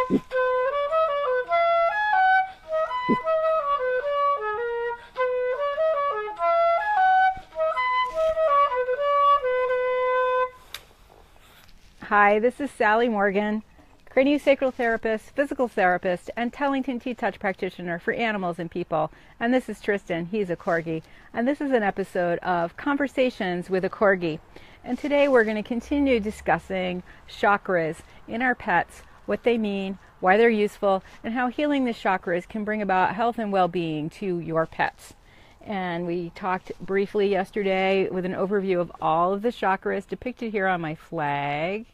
Hi, this is Sally Morgan, craniosacral therapist, physical therapist, and Tellington T-Touch practitioner for animals and people. And this is Tristan, he's a Corgi. And this is an episode of Conversations with a Corgi. And today we're going to continue discussing chakras in our pets, what they mean, why they're useful, and how healing the chakras can bring about health and well-being to your pets. And we talked briefly yesterday with an overview of all of the chakras depicted here on my flag.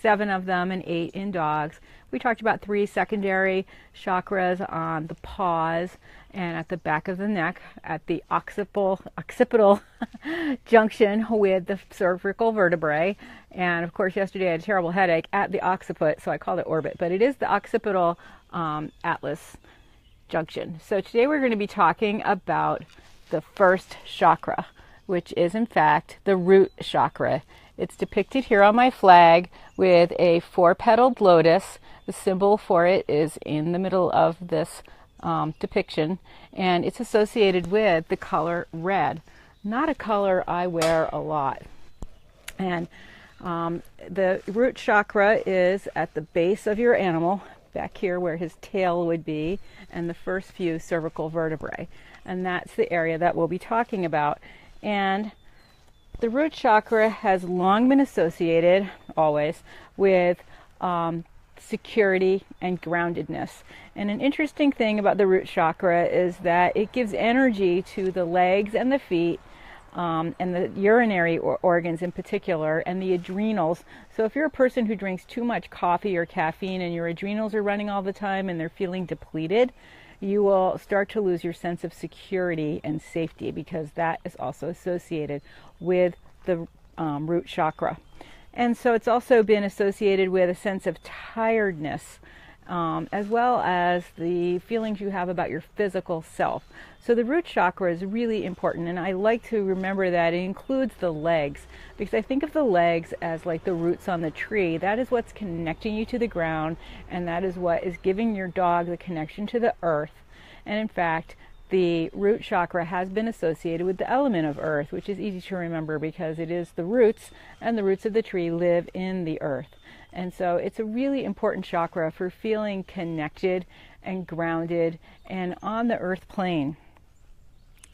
7 of them and 8 in dogs. We talked about 3 secondary chakras on the paws and at the back of the neck at the occipital junction with the cervical vertebrae. And of course, yesterday I had a terrible headache at the occiput, so I called it orbit, but it is the occipital atlas junction. So today we're going to be talking about the first chakra, which is in fact the root chakra. It's depicted here on my flag with a 4-petaled lotus. The symbol for it is in the middle of this depiction, and it's associated with the color red, not a color I wear a lot. And the root chakra is at the base of your animal, back here where his tail would be, and the first few cervical vertebrae. And that's the area that we'll be talking about. And the root chakra has long been associated, always, with security and groundedness. And an interesting thing about the root chakra is that it gives energy to the legs and the feet, and the urinary organs in particular, and the adrenals. So if you're a person who drinks too much coffee or caffeine and your adrenals are running all the time and they're feeling depleted, you will start to lose your sense of security and safety, because that is also associated with the root chakra. And so it's also been associated with a sense of tiredness, as well as the feelings you have about your physical self. So the root chakra is really important, and I like to remember that it includes the legs, because I think of the legs as like the roots on the tree. That is what's connecting you to the ground, and that is what is giving your dog the connection to the earth. And in fact, the root chakra has been associated with the element of earth, which is easy to remember because it is the roots, and the roots of the tree live in the earth. And so it's a really important chakra for feeling connected and grounded and on the earth plane.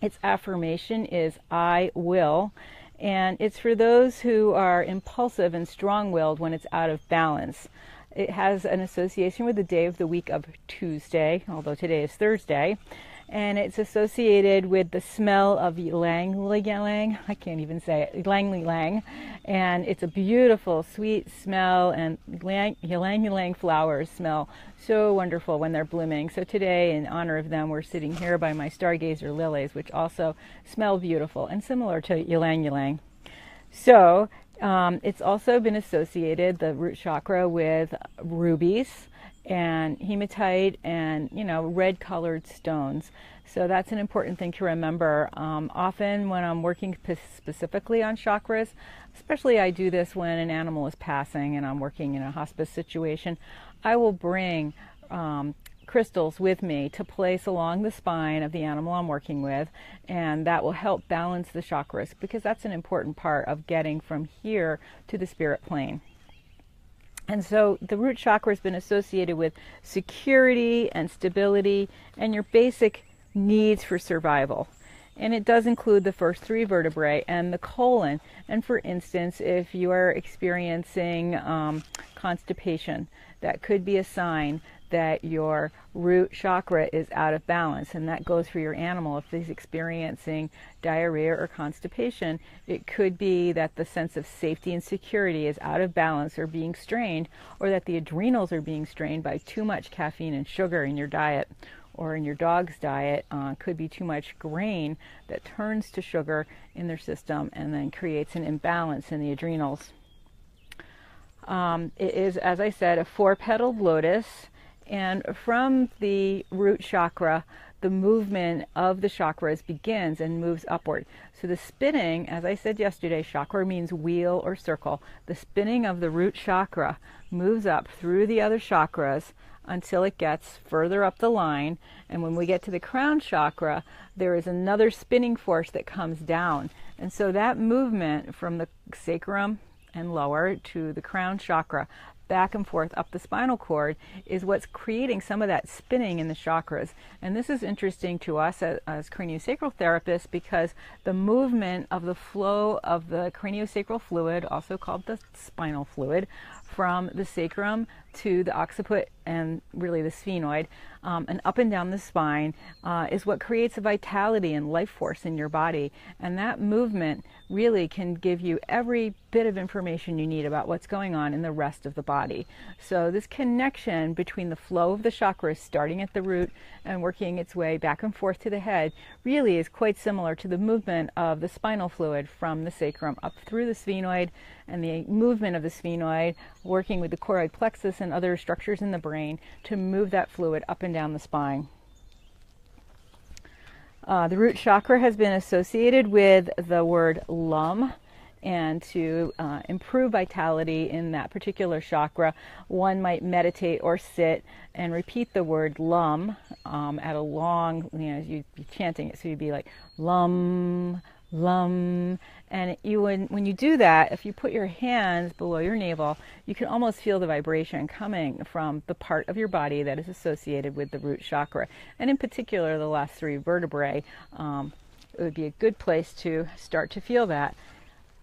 Its affirmation is I will, and it's for those who are impulsive and strong-willed when it's out of balance. It has an association with the day of the week of Tuesday, although today is Thursday, and it's associated with the smell of ylang-ylang, I can't even say it, ylang-ylang, and it's a beautiful, sweet smell, and ylang-ylang flowers smell so wonderful when they're blooming. So today, in honor of them, we're sitting here by my stargazer lilies, which also smell beautiful and similar to ylang-ylang. So it's also been associated, the root chakra, with rubies and hematite and, red colored stones. So that's an important thing to remember. Often when I'm working specifically on chakras, especially I do this when an animal is passing and I'm working in a hospice situation, I will bring crystals with me to place along the spine of the animal I'm working with, and that will help balance the chakras, because that's an important part of getting from here to the spirit plane. And so the root chakra has been associated with security and stability and your basic needs for survival. And it does include the first 3 vertebrae and the colon. And for instance, if you are experiencing constipation, that could be a sign that your root chakra is out of balance, and that goes for your animal. If he's experiencing diarrhea or constipation, it could be that the sense of safety and security is out of balance or being strained, or that the adrenals are being strained by too much caffeine and sugar in your diet, or in your dog's diet. Could be too much grain that turns to sugar in their system and then creates an imbalance in the adrenals. It is, as I said, a 4-petaled lotus. And from the root chakra the movement of the chakras begins and moves upward. So the spinning, as I said yesterday, chakra means wheel or circle. The spinning of the root chakra moves up through the other chakras until it gets further up the line. And when we get to the crown chakra, there is another spinning force that comes down. And so that movement from the sacrum and lower to the crown chakra, back and forth up the spinal cord, is what's creating some of that spinning in the chakras. And this is interesting to us as craniosacral therapists, because the movement of the flow of the craniosacral fluid, also called the spinal fluid, from the sacrum to the occiput and really the sphenoid, and up and down the spine, is what creates a vitality and life force in your body. And that movement really can give you every bit of information you need about what's going on in the rest of the body. So this connection between the flow of the chakras starting at the root and working its way back and forth to the head really is quite similar to the movement of the spinal fluid from the sacrum up through the sphenoid, and the movement of the sphenoid working with the choroid plexus and other structures in the brain to move that fluid up and down the spine. The root chakra has been associated with the word lum, and to improve vitality in that particular chakra, one might meditate or sit and repeat the word lum at a long, you'd be chanting it, so you'd be like lum, lum. And when you do that, if you put your hands below your navel, you can almost feel the vibration coming from the part of your body that is associated with the root chakra. And in particular, the last three vertebrae, it would be a good place to start to feel that.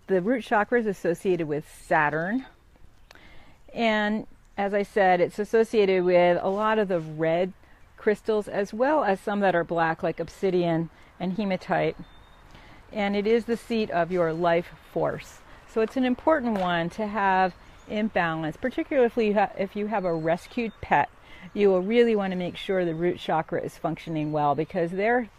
The root chakra is associated with Saturn. And as I said, it's associated with a lot of the red crystals, as well as some that are black, like obsidian and hematite. And it is the seat of your life force. So it's an important one to have in balance, particularly if you have a rescued pet. You will really want to make sure the root chakra is functioning well, because their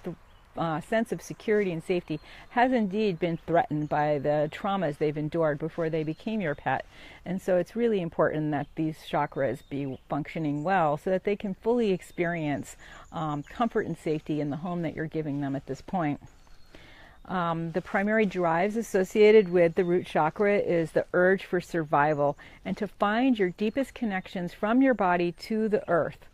sense of security and safety has indeed been threatened by the traumas they've endured before they became your pet. And so it's really important that these chakras be functioning well so that they can fully experience comfort and safety in the home that you're giving them at this point. The primary drives associated with the root chakra is the urge for survival and to find your deepest connections from your body to the earth.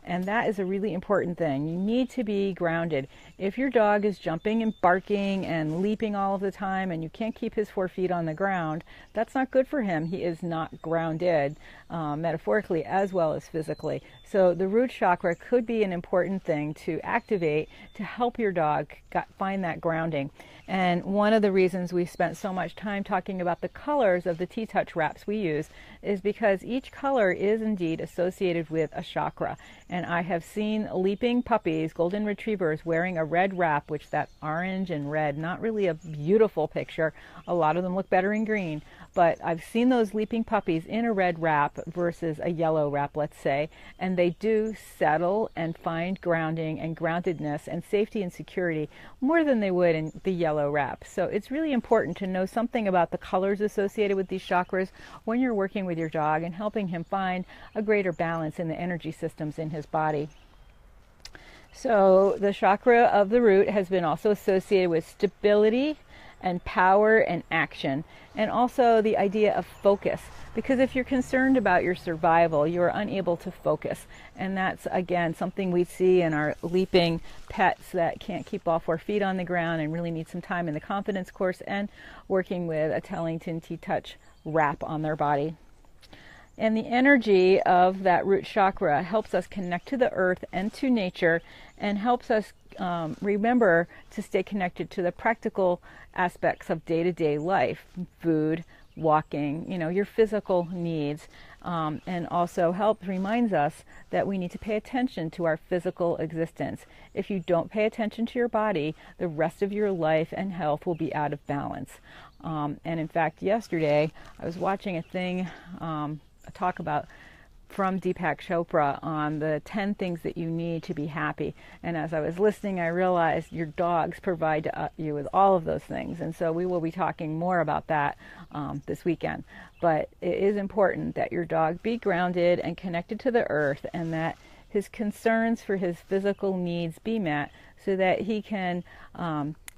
And that is a really important thing. You need to be grounded. If your dog is jumping and barking and leaping all of the time and you can't keep his 4 feet on the ground, that's not good for him. He is not grounded, metaphorically as well as physically. So the root chakra could be an important thing to activate to help your dog find that grounding. And one of the reasons we spent so much time talking about the colors of the T-Touch wraps we use is because each color is indeed associated with a chakra. And I have seen leaping puppies, golden retrievers, wearing a red wrap, which that orange and red, not really a beautiful picture. A lot of them look better in green. But I've seen those leaping puppies in a red wrap versus a yellow wrap, let's say, and they do settle and find grounding and groundedness and safety and security more than they would in the yellow wrap. So it's really important to know something about the colors associated with these chakras when you're working with your dog and helping him find a greater balance in the energy systems in his body. So the chakra of the root has been also associated with stability and power and action, and also the idea of focus, because if you're concerned about your survival, you're unable to focus. And that's, again, something we see in our leaping pets that can't keep all 4 feet on the ground and really need some time in the confidence course and working with a Tellington T-Touch wrap on their body. And the energy of that root chakra helps us connect to the earth and to nature, and helps us remember to stay connected to the practical aspects of day-to-day life, food, walking, your physical needs, and also reminds us that we need to pay attention to our physical existence. If you don't pay attention to your body, the rest of your life and health will be out of balance. And in fact, yesterday I was watching a talk about from Deepak Chopra on the 10 things that you need to be happy. And as I was listening, I realized your dogs provide you with all of those things. And so we will be talking more about that this weekend. But it is important that your dog be grounded and connected to the earth, and that his concerns for his physical needs be met so that he can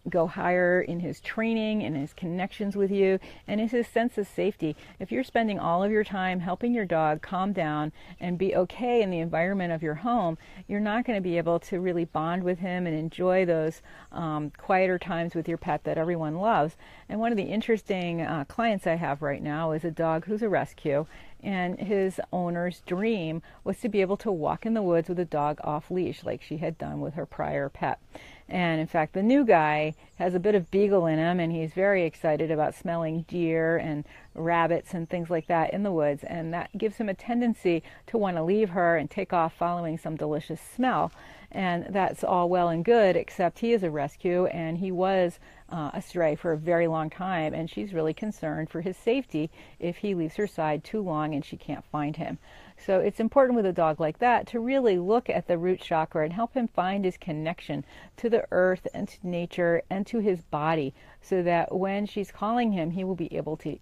go higher in his training, in his connections with you, and in his sense of safety. If you're spending all of your time helping your dog calm down and be okay in the environment of your home, you're not going to be able to really bond with him and enjoy those quieter times with your pet that everyone loves. And one of the interesting clients I have right now is a dog who's a rescue, and his owner's dream was to be able to walk in the woods with a dog off leash like she had done with her prior pet. And in fact, the new guy has a bit of beagle in him, and he's very excited about smelling deer and rabbits and things like that in the woods, and that gives him a tendency to want to leave her and take off following some delicious smell. And that's all well and good, except he is a rescue, and he was astray for a very long time, and she's really concerned for his safety if he leaves her side too long and she can't find him. So it's important with a dog like that to really look at the root chakra and help him find his connection to the earth and to nature and to his body, so that when she's calling him, he will be able to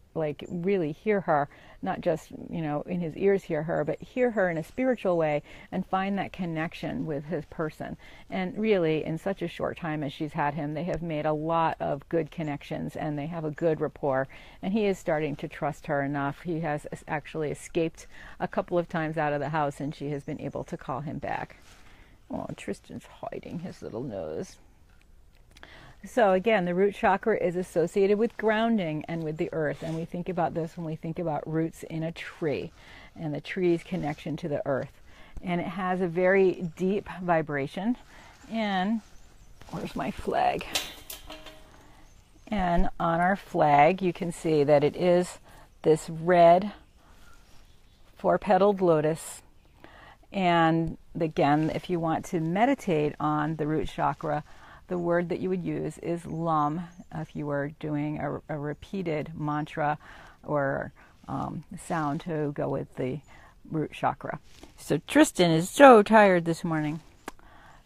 really hear her, not just in his ears hear her, but hear her in a spiritual way and find that connection with his person. And really, in such a short time as she's had him, they have made a lot of good connections and they have a good rapport, and he is starting to trust her enough. He has actually escaped a couple of times out of the house, and she has been able to call him back. Oh, Tristan's hiding his little nose. So again, the root chakra is associated with grounding and with the earth, and we think about this when we think about roots in a tree and the tree's connection to the earth. And it has a very deep vibration. And where's my flag? And on our flag, you can see that it is this red four-petaled lotus. And again, if you want to meditate on the root chakra, the word that you would use is lum if you were doing a repeated mantra or sound to go with the root chakra. So Tristan is so tired this morning.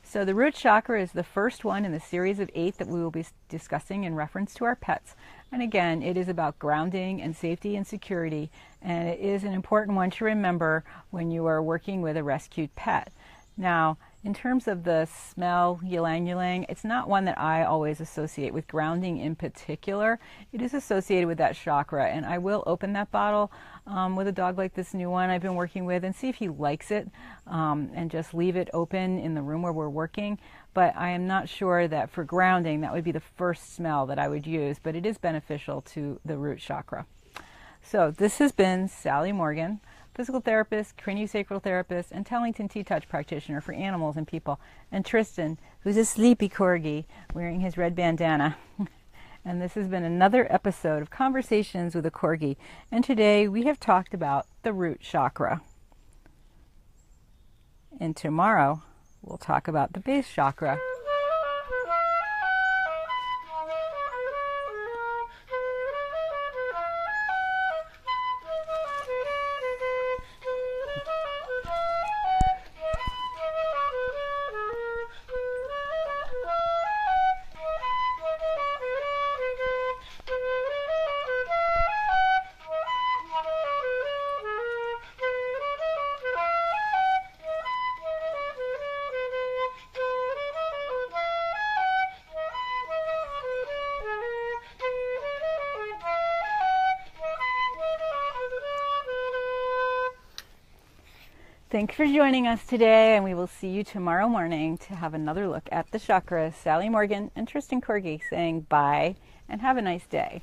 So the root chakra is the first one in the series of 8 that we will be discussing in reference to our pets. And again, it is about grounding and safety and security, and it is an important one to remember when you are working with a rescued pet. Now, in terms of the smell, ylang ylang, it's not one that I always associate with grounding in particular. It is associated with that chakra, and I will open that bottle with a dog like this new one I've been working with and see if he likes it, and just leave it open in the room where we're working. But I am not sure that for grounding that would be the first smell that I would use, but it is beneficial to the root chakra. So this has been Sally Morgan, physical therapist, craniosacral therapist, and Tellington T-Touch practitioner for animals and people, and Tristan, who's a sleepy corgi wearing his red bandana. And this has been another episode of Conversations with a Corgi, and today we have talked about the root chakra. And tomorrow we'll talk about the base chakra. Thanks for joining us today, and we will see you tomorrow morning to have another look at the chakras. Sally Morgan and Tristan Corgi saying bye and have a nice day.